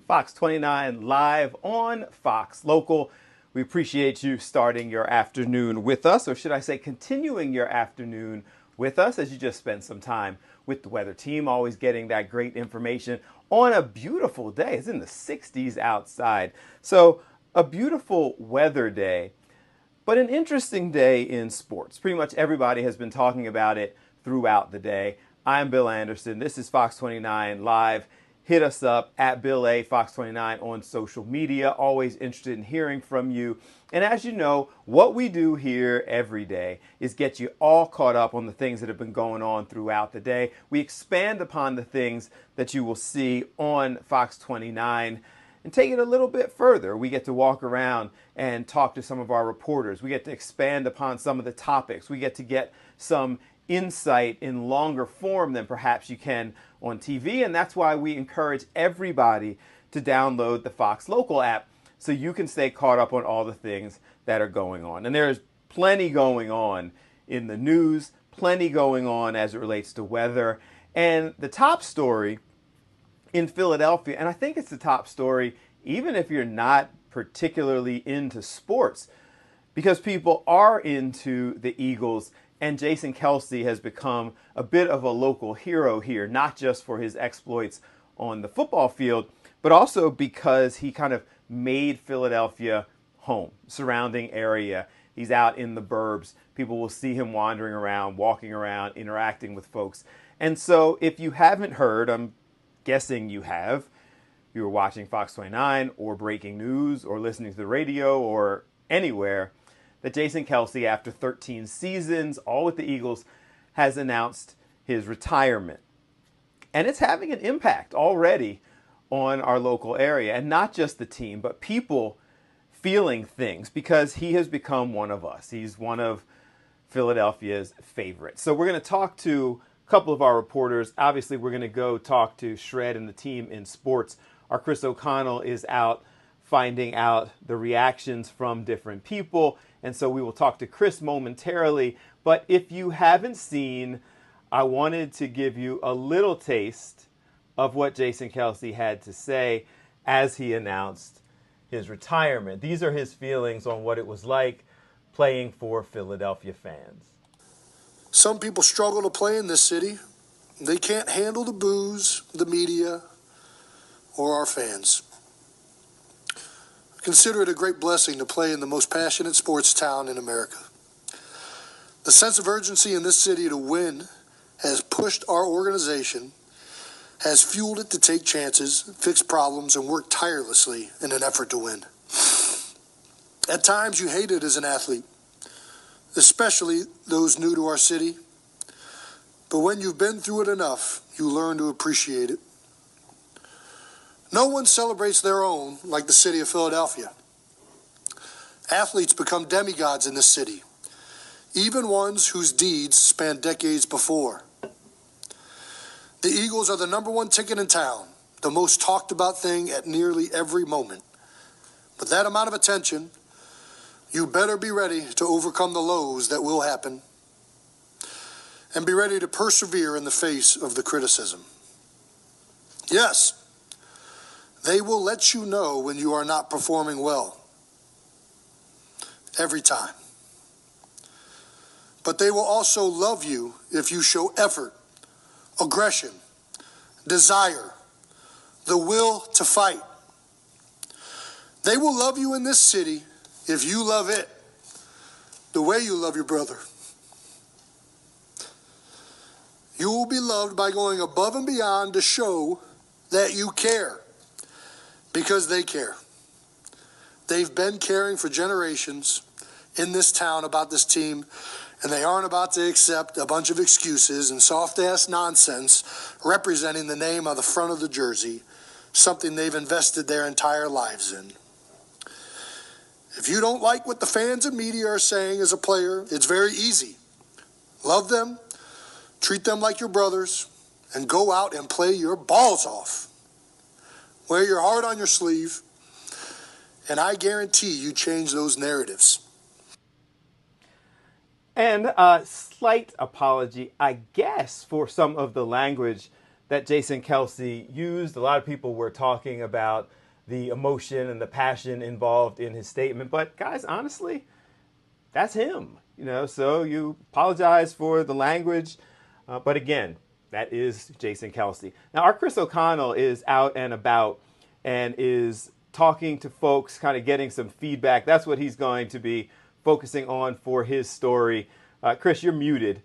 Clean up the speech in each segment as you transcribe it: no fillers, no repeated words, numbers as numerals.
Fox 29 live on Fox Local. We appreciate you starting your afternoon with us, or should I say continuing your afternoon with us as you just spent some time with the weather team, always getting that great information on a beautiful day. It's in the 60s outside. So a beautiful weather day, but an interesting day in sports. Pretty much everybody has been talking about it throughout the day. I'm Bill Anderson. This is Fox 29 Live. Hit us up at Bill A. Fox 29 on social media. Always interested in hearing from you. And as you know, what we do here every day is get you all caught up on the things that have been going on throughout the day. We expand upon the things that you will see on Fox 29 and take it a little bit further. We get to walk around and talk to some of our reporters. We get to expand upon some of the topics. We get to get some insight in longer form than perhaps you can on TV, and that's why we encourage everybody to download the Fox Local app so you can stay caught up on all the things that are going on. And there's plenty going on in the news, plenty going on as it relates to weather. And the top story in Philadelphia, and I think it's the top story even if you're not particularly into sports, because people are into the Eagles, and Jason Kelce has become a bit of a local hero here, not just for his exploits on the football field, but also because he kind of made Philadelphia home, surrounding area. He's out in the burbs. People will see him wandering around, walking around, interacting with folks. And so if you haven't heard, I'm guessing you have, you were watching Fox 29 or breaking news or listening to the radio or anywhere, that Jason Kelce, after 13 seasons, all with the Eagles, has announced his retirement. And it's having an impact already on our local area. And not just the team, but people feeling things, because he has become one of us. He's one of Philadelphia's favorites. So we're going to talk to a couple of our reporters. Obviously, we're going to go talk to Shred and the team in sports. Our Chris O'Connell is out finding out the reactions from different people. And so we will talk to Chris momentarily. But if you haven't seen, I wanted to give you a little taste of what Jason Kelce had to say as he announced his retirement. These are his feelings on what it was like playing for Philadelphia fans. Some people struggle to play in this city. They can't handle the booze, the media, or our fans. Consider it a great blessing to play in the most passionate sports town in America. The sense of urgency in this city to win has pushed our organization, has fueled it to take chances, fix problems, and work tirelessly in an effort to win. At times you hate it as an athlete, especially those new to our city. But when you've been through it enough, you learn to appreciate it. No one celebrates their own like the city of Philadelphia. Athletes become demigods in this city, even ones whose deeds span decades before. The Eagles are the number one ticket in town, the most talked about thing at nearly every moment. With that amount of attention, you better be ready to overcome the lows that will happen and be ready to persevere in the face of the criticism. Yes, they will let you know when you are not performing well. Every time. But they will also love you if you show effort, aggression, desire, the will to fight. They will love you in this city if you love it the way you love your brother. You will be loved by going above and beyond to show that you care. Because they care. They've been caring for generations in this town about this team, and they aren't about to accept a bunch of excuses and soft-ass nonsense representing the name on the front of the jersey, something they've invested their entire lives in. If you don't like what the fans and media are saying as a player, it's very easy. Love them, treat them like your brothers, and go out and play your balls off. Wear your heart on your sleeve, and I guarantee you change those narratives. And a slight apology, I guess, for some of the language that Jason Kelce used. A lot of people were talking about the emotion and the passion involved in his statement. But guys, honestly, that's him. So you apologize for the language, but again, that is Jason Kelce. Now, our Chris O'Connell is out and about and is talking to folks, kind of getting some feedback. That's what he's going to be focusing on for his story. Chris, you're muted.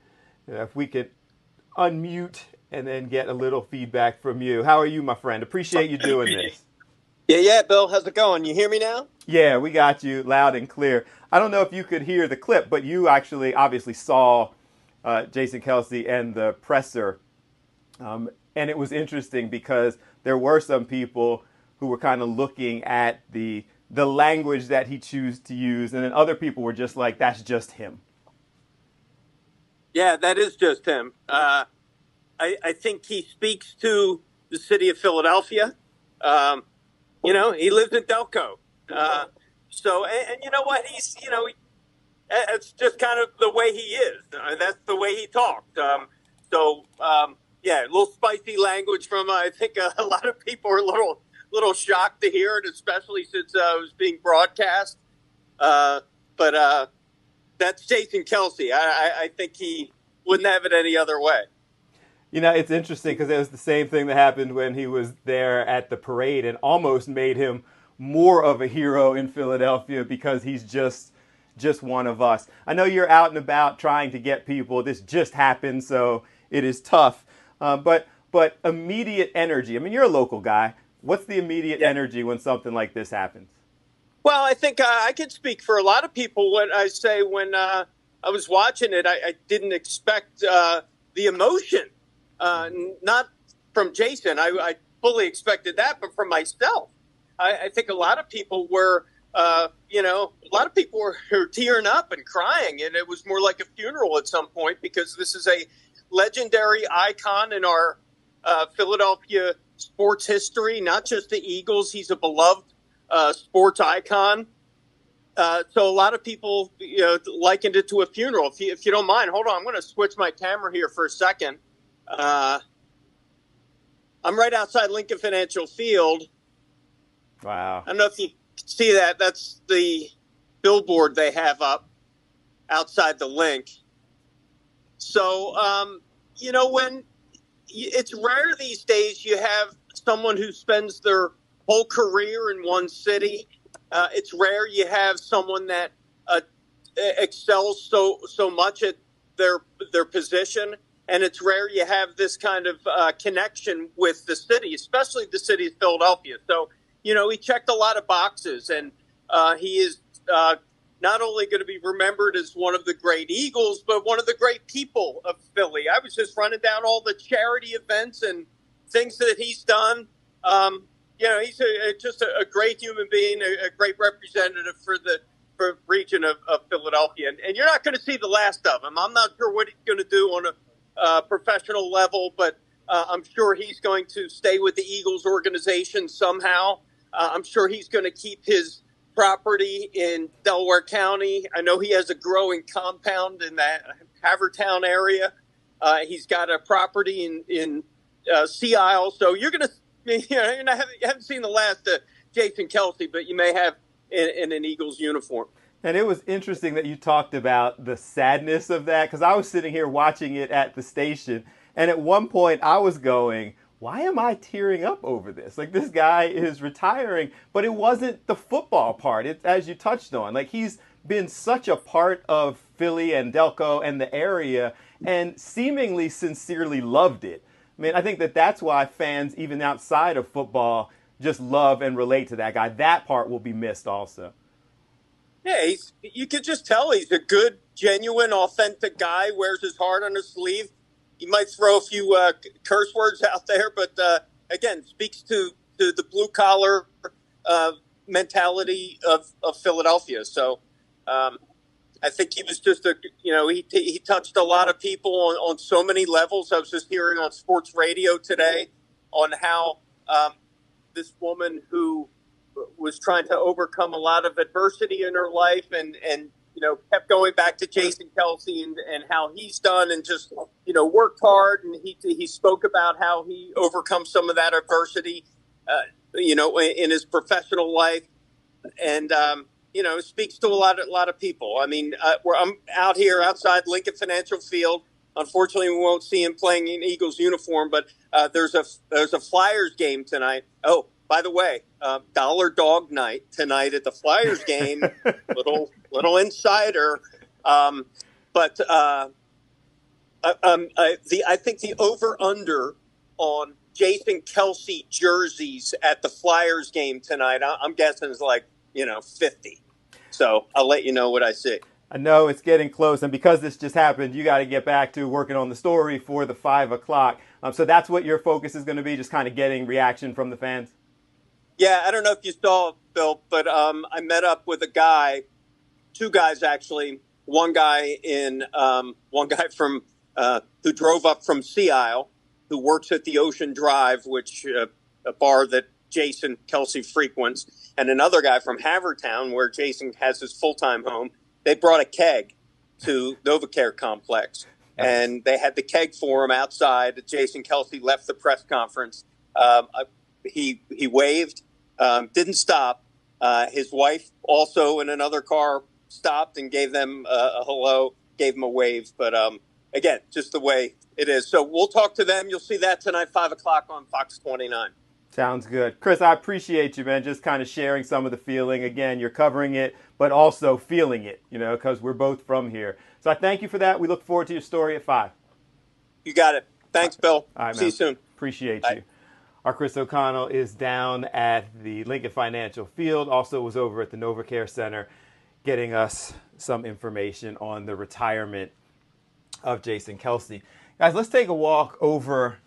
If we could unmute and then get a little feedback from you. How are you, my friend? Appreciate you doing this. Yeah, Bill. How's it going? You hear me now? Yeah, we got you loud and clear. I don't know if you could hear the clip, but you actually obviously saw Jason Kelce and the presser. And it was interesting because there were some people who were kind of looking at the language that he chose to use, and then other people were just like, that's just him. Yeah, that is just him. I think he speaks to the city of Philadelphia. He lives in Delco. And you know what? It's just kind of the way he is. That's the way he talked. A little spicy language from, I think a lot of people are a little shocked to hear it, especially since it was being broadcast. But that's Jason Kelce. I think he wouldn't have it any other way. It's interesting because it was the same thing that happened when he was there at the parade and almost made him more of a hero in Philadelphia because he's just one of us. I know you're out and about trying to get people. This just happened, so it is tough. But immediate energy. I mean, you're a local guy. What's the immediate energy when something like this happens? Well, I think I could speak for a lot of people when I say when I was watching it, I didn't expect the emotion. Not from Jason. I fully expected that, but from myself. I think a lot of people were, were tearing up and crying, and it was more like a funeral at some point because this is a legendary icon in our Philadelphia sports history, not just the Eagles. He's a beloved sports icon. So a lot of people, likened it to a funeral. If you don't mind, hold on. I'm going to switch my camera here for a second. I'm right outside Lincoln Financial Field. Wow. I don't know if you can see that. That's the billboard they have up outside the link. So, when it's rare these days you have someone who spends their whole career in one city. It's rare you have someone that excels so much at their position. And it's rare you have this kind of connection with the city, especially the city of Philadelphia. So, he checked a lot of boxes, and he is not only going to be remembered as one of the great Eagles, but one of the great people of Philly. I was just running down all the charity events and things that he's done. He's just a great human being, a great representative for the region of Philadelphia. And you're not going to see the last of him. I'm not sure what he's going to do on a professional level, but I'm sure he's going to stay with the Eagles organization somehow. I'm sure he's going to keep his property in Delaware County. I know he has a growing compound in that Havertown area. He's got a property in Sea Isle. So you're going to, you haven't seen the last Jason Kelce, but you may have in an Eagles uniform. And it was interesting that you talked about the sadness of that, because I was sitting here watching it at the station, and at one point I was going, why am I tearing up over this? Like, this guy is retiring, but it wasn't the football part. It's, as you touched on, like, he's been such a part of Philly and Delco and the area and seemingly sincerely loved it. I mean, I think that's why fans, even outside of football, just love and relate to that guy. That part will be missed also. Yeah, you could just tell he's a good, genuine, authentic guy, wears his heart on his sleeve. He might throw a few curse words out there, but again, speaks to the blue-collar mentality of Philadelphia. So I think he was just he touched a lot of people on so many levels. I was just hearing on sports radio today on how this woman who was trying to overcome a lot of adversity in her life and kept going back to Jason Kelce and how he's done and just, worked hard, and he spoke about how he overcome some of that adversity, in his professional life, and speaks to a lot of people. I mean, I'm out here outside Lincoln Financial Field. Unfortunately, we won't see him playing in Eagles uniform, but there's a Flyers game tonight. Oh, by the way, Dollar Dog Night tonight at the Flyers game. little insider, but I think the over under on Jason Kelce jerseys at the Flyers game tonight, I'm guessing is like 50. So I'll let you know what I see. I know it's getting close, and because this just happened, you got to get back to working on the story for the 5 o'clock. So that's what your focus is going to be, just kind of getting reaction from the fans? Yeah, I don't know if you saw, Bill, but I met up with two guys actually. One guy from who drove up from Sea Isle, who works at the Ocean Drive, which a bar that Jason Kelce frequents, and another guy from Havertown, where Jason has his full-time home. They brought a keg to NovaCare Complex, and they had the keg for him outside. Jason Kelce left the press conference. He waved, didn't stop. His wife also in another car stopped and gave them a hello, gave him a wave. But again, just the way it is. So we'll talk to them. You'll see that tonight, 5 o'clock on Fox 29. Sounds good. Chris, I appreciate you, man, just kind of sharing some of the feeling. Again, you're covering it, but also feeling it, because we're both from here. So I thank you for that. We look forward to your story at 5. You got it. Thanks, Bill. All right, see you soon. Appreciate Bye. you. Our Chris O'Connell is down at the Lincoln Financial Field, also was over at the NovaCare Center getting us some information on the retirement of Jason Kelce. Guys, let's take a walk over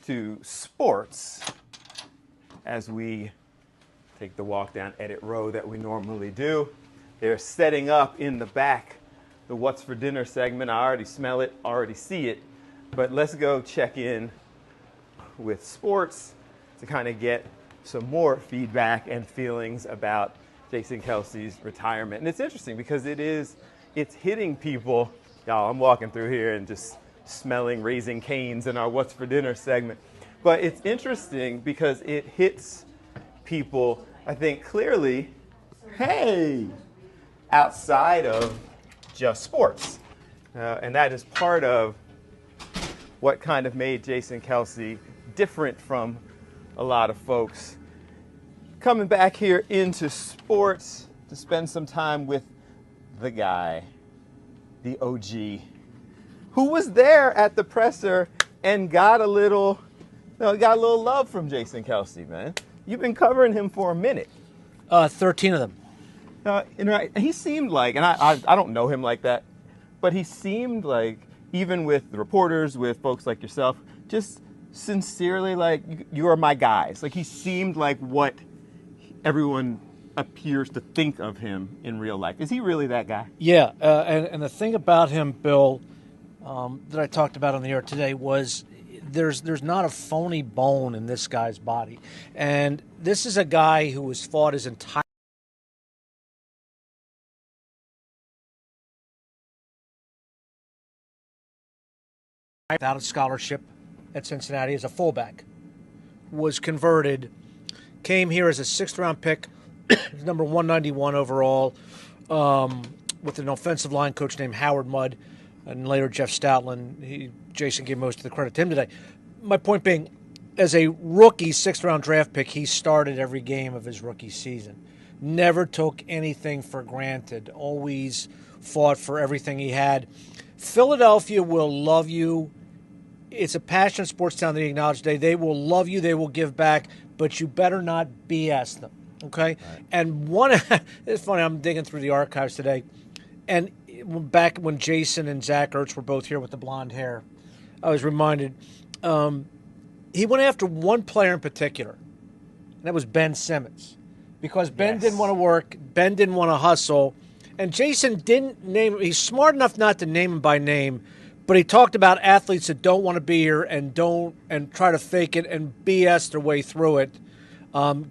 to sports as we take the walk down Edit Row that we normally do. They're setting up in the back the What's for Dinner segment. I already smell it, already see it, but let's go check in with sports to kind of get some more feedback and feelings about Jason Kelce's retirement. And it's interesting because it's hitting people. Y'all, I'm walking through here and just smelling Raising Cane's in our What's for Dinner segment. But it's interesting because it hits people, I think, clearly, outside of just sports. And that is part of what kind of made Jason Kelce different from a lot of folks. Coming back here into sports to spend some time with the guy, the OG, who was there at the presser and got a little love from Jason Kelce, man. You've been covering him for a minute. 13 of them. He seemed like, and I don't know him like that, but he seemed like, even with the reporters, with folks like yourself, just sincerely like, you are my guys. Like, he seemed like what everyone appears to think of him in real life. Is he really that guy? Yeah, and the thing about him, Bill, that I talked about on the air today was there's not a phony bone in this guy's body. And this is a guy who has fought his entire without a scholarship at Cincinnati as a fullback, was converted, came here as a 6th-round pick, number 191 overall, with an offensive line coach named Howard Mudd, and later Jeff Stoutland. Jason gave most of the credit to him today. My point being, as a rookie 6th-round draft pick, he started every game of his rookie season. Never took anything for granted. Always fought for everything he had. Philadelphia will love you. It's a passionate sports town that he acknowledged today. They will love you. They will give back, but you better not BS them. Okay? Right. And it's funny, I'm digging through the archives today, and back when Jason and Zach Ertz were both here with the blonde hair, I was reminded he went after one player in particular, and that was Ben Simmons, because Ben didn't want to work, Ben didn't want to hustle, and Jason didn't name him. He's smart enough not to name him by name, but he talked about athletes that don't want to be here and try to fake it and BS their way through it.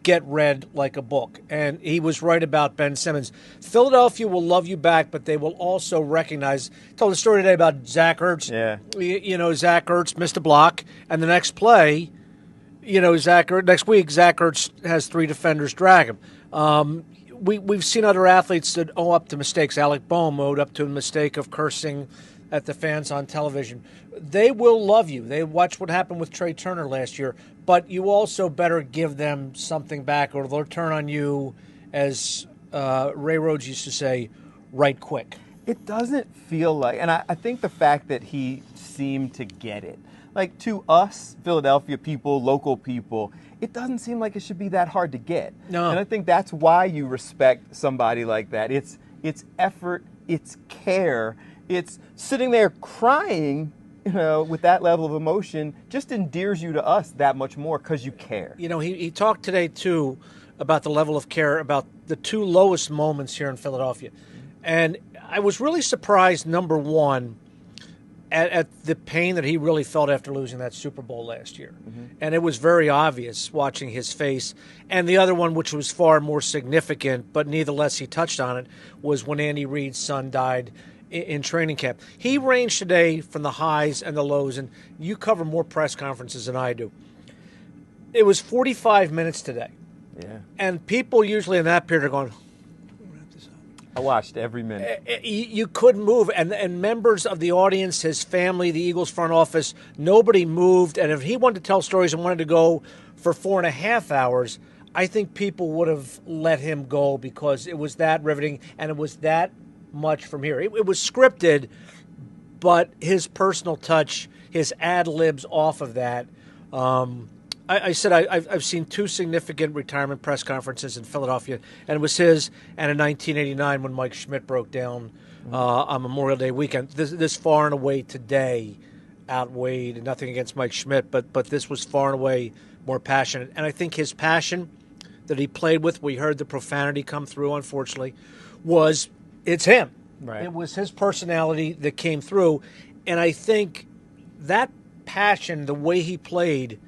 get read like a book. And he was right about Ben Simmons. Philadelphia will love you back, but they will also recognize. I told a story today about Zach Ertz. Yeah. Zach Ertz missed a block, and the next play, next week, Zach Ertz has 3 defenders drag him. We've seen other athletes that owe up to mistakes. Alec Boehm owed up to a mistake of cursing at the fans on television. They will love you. They watched what happened with Trey Turner last year, but you also better give them something back, or they'll turn on you, as Ray Rhodes used to say, right quick. It doesn't feel like, and I think the fact that he seemed to get it, like to us, Philadelphia people, local people, it doesn't seem like it should be that hard to get. No. And I think that's why you respect somebody like that. It's effort, it's care, it's sitting there crying, with that level of emotion just endears you to us that much more because you care. He talked today, too, about the level of care, about the 2 lowest moments here in Philadelphia. And I was really surprised, number one, at the pain that he really felt after losing that Super Bowl last year. Mm-hmm. And it was very obvious watching his face. And the other one, which was far more significant, but nevertheless he touched on it, was when Andy Reid's son died in training camp. He ranged today from the highs and the lows, and you cover more press conferences than I do. It was 45 minutes today. Yeah. And people usually in that period are going, I watched every minute. You couldn't move. And members of the audience, his family, the Eagles front office, nobody moved. And if he wanted to tell stories and wanted to go for 4.5 hours, I think people would have let him go because it was that riveting and it was that much from here. It was scripted, but his personal touch, his ad-libs off of that. I said I've seen 2 significant retirement press conferences in Philadelphia, and it was his and in 1989 when Mike Schmidt broke down on Memorial Day weekend. This far and away today outweighed, nothing against Mike Schmidt, but this was far and away more passionate. And I think his passion that he played with, we heard the profanity come through, unfortunately, it's him. Right. It was his personality that came through. And I think that passion, the way he played,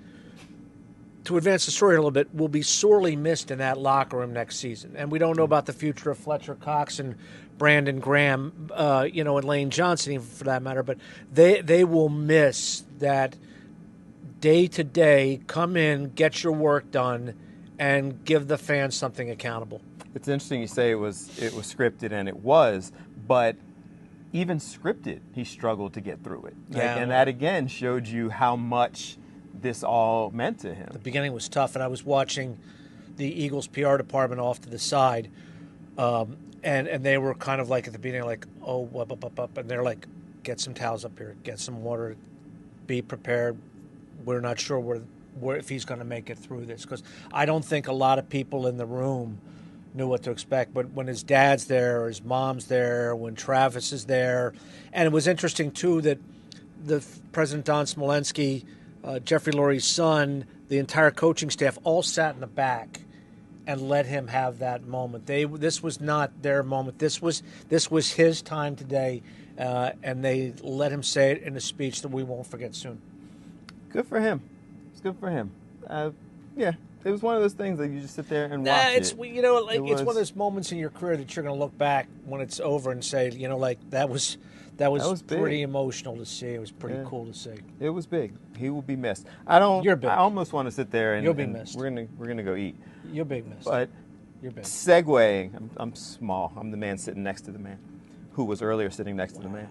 to advance the story a little bit, will be sorely missed in that locker room next season. And we don't know about the future of Fletcher Cox and Brandon Graham, and Lane Johnson, even for that matter. But they will miss that day-to-day, come in, get your work done, and give the fans something accountable. It's interesting you say it was scripted, and it was, but even scripted, he struggled to get through it. Yeah. And that, again, showed you how much this all meant to him. The beginning was tough, and I was watching the Eagles PR department off to the side, and they were kind of like at the beginning, like, oh, up, and they're like, get some towels up here, get some water, be prepared. We're not sure where if he's going to make it through this, because I don't think a lot of people in the room knew what to expect. But when his dad's there, or his mom's there, when Travis is there, and it was interesting too that the President Don Smolensky, Jeffrey Lurie's son, the entire coaching staff all sat in the back and let him have that moment. This was not their moment. This was his time today, and they let him say it in a speech that we won't forget soon. Good for him. It's good for him. Yeah, it was one of those things that you just sit there and watch it's it. It's one of those moments in your career that you're going to look back when it's over and say, that was pretty emotional to see. It was pretty cool to see. It was big. He will be missed. You're big. I almost want to sit there and you'll be missed. We're gonna go eat. You're big missed. But you're big. Segueing, I'm small. I'm the man sitting next to the man, who was earlier sitting next to the man.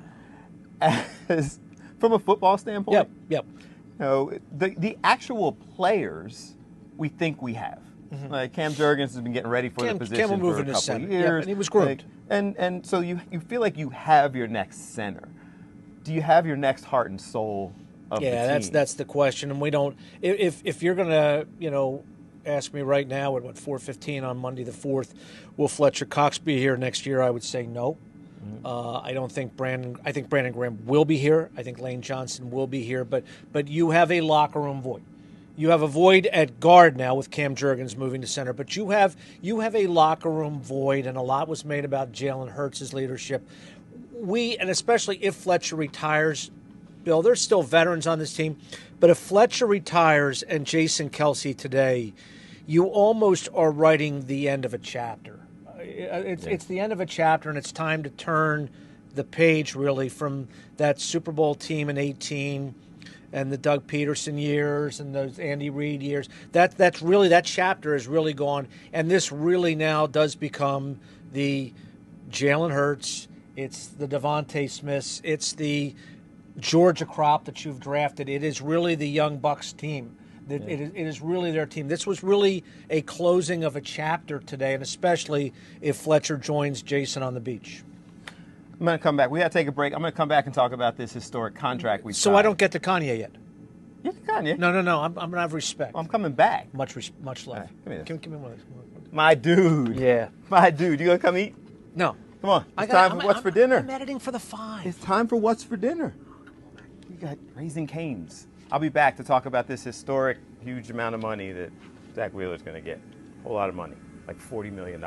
As from a football standpoint, Yep. The actual players we think we have. Mm-hmm. Like Cam Jurgens has been getting ready for the position for a couple of years. Yep, and he was groomed. And so you feel like you have your next center. Do you have your next heart and soul of the team? That's the question. And we don't. If you're gonna ask me right now at 4:15 on Monday the 4th, will Fletcher Cox be here next year? I would say no. Mm-hmm. I don't think Brandon. I think Brandon Graham will be here. I think Lane Johnson will be here. But you have a locker room void. You have a void at guard now with Cam Jurgens moving to center. But you have a locker room void, and a lot was made about Jalen Hurts' leadership. And especially if Fletcher retires, Bill, there's still veterans on this team. But if Fletcher retires and Jason Kelce today, you almost are writing the end of a chapter. It's the end of a chapter, and it's time to turn the page, really, from that Super Bowl team in 18 and the Doug Peterson years and those Andy Reid years. That's really, that chapter is really gone, and this really now does become the Jalen Hurts, it's the Devontae Smiths, it's the Georgia crop that you've drafted. It is really the Young Bucks team. It is really their team. This was really a closing of a chapter today, and especially if Fletcher joins Jason on the beach. I'm going to come back. We got to take a break. I'm going to come back and talk about this historic contract we signed. So I don't get to Kanye yet. Yeah, Kanye. No. I'm going to have respect. Well, I'm coming back. Much love. Right, give Give me one of those. My dude. Yeah. My dude. You going to come eat? No. Come on. It's time for What's for Dinner. I'm editing for the 5. It's time for What's for Dinner. We got Raising Cane's. I'll be back to talk about this historic, huge amount of money that Zach Wheeler's going to get. A whole lot of money, like $40 million.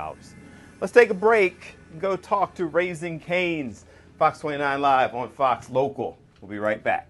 Let's take a break and go talk to Raising Cane's. Fox 29 Live on Fox Local. We'll be right back.